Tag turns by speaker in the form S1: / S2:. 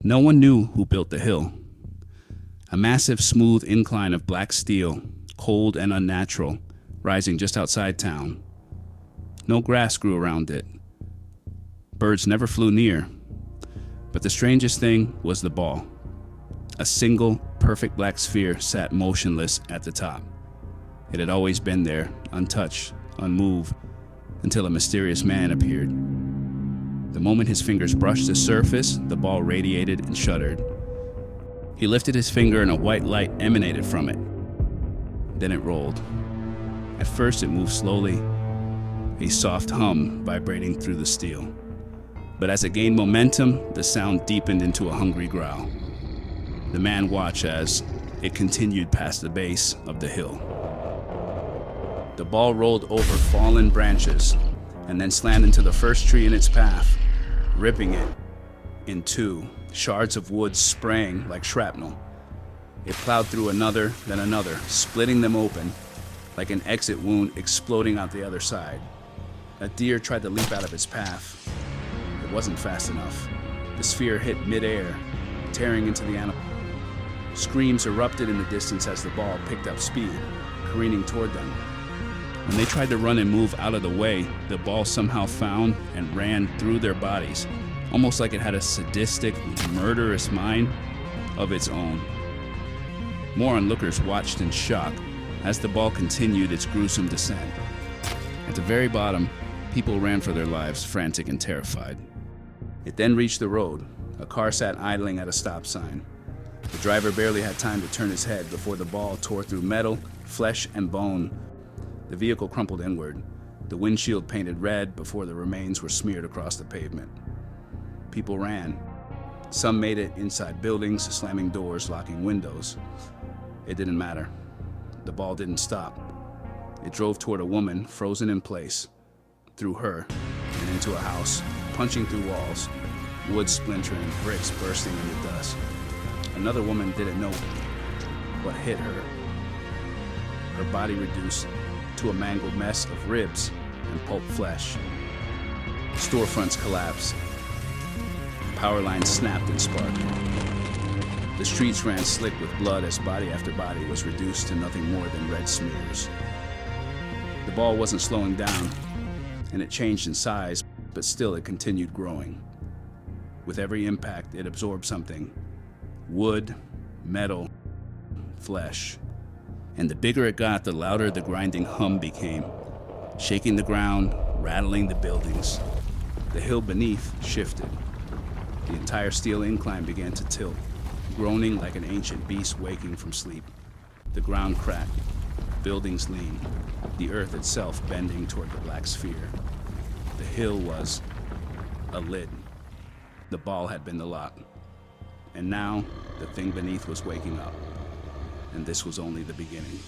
S1: No one knew who built the hill. A massive, smooth incline of black steel, cold and unnatural, rising just outside town. No grass grew around it. Birds never flew near. But the strangest thing was the ball. A single, perfect black sphere sat motionless at the top. It had always been there, untouched, unmoved, until a mysterious man appeared. The moment his fingers brushed the surface, the ball radiated and shuddered. He lifted his finger and a white light emanated from it. Then it rolled. At first it moved slowly, a soft hum vibrating through the steel. But as it gained momentum, the sound deepened into a hungry growl. The man watched as it continued past the base of the hill. The ball rolled over fallen branches and then slammed into the first tree in its path, ripping it in two, shards of wood spraying like shrapnel. It plowed through another, then another, splitting them open like an exit wound exploding out the other side. A deer tried to leap out of its path. It wasn't fast enough. The sphere hit midair, tearing into the animal. Screams erupted in the distance as the ball picked up speed, careening toward them. When they tried to run and move out of the way, the ball somehow found and ran through their bodies, almost like it had a sadistic, murderous mind of its own. More onlookers watched in shock as the ball continued its gruesome descent. At the very bottom, people ran for their lives, frantic and terrified. It then reached the road. A car sat idling at a stop sign. The driver barely had time to turn his head before the ball tore through metal, flesh, and bone. The vehicle crumpled inward, the windshield painted red before the remains were smeared across the pavement. People ran. Some made it inside buildings, slamming doors, locking windows. It didn't matter. The ball didn't stop. It drove toward a woman frozen in place, through her, and into a house, punching through walls, wood splintering, bricks bursting into dust. Another woman didn't know what hit her. Her body reduced to a mangled mess of ribs and pulp flesh. Storefronts collapsed. Power lines snapped and sparked. The streets ran slick with blood as body after body was reduced to nothing more than red smears. The ball wasn't slowing down, and it changed in size, but still it continued growing. With every impact, it absorbed something. Wood, metal, flesh. And the bigger it got, the louder the grinding hum became, shaking the ground, rattling the buildings. The hill beneath shifted. The entire steel incline began to tilt, groaning like an ancient beast waking from sleep. The ground cracked, buildings leaned, the earth itself bending toward the black sphere. The hill was a lid. The ball had been the lock. And now, the thing beneath was waking up. And this was only the beginning.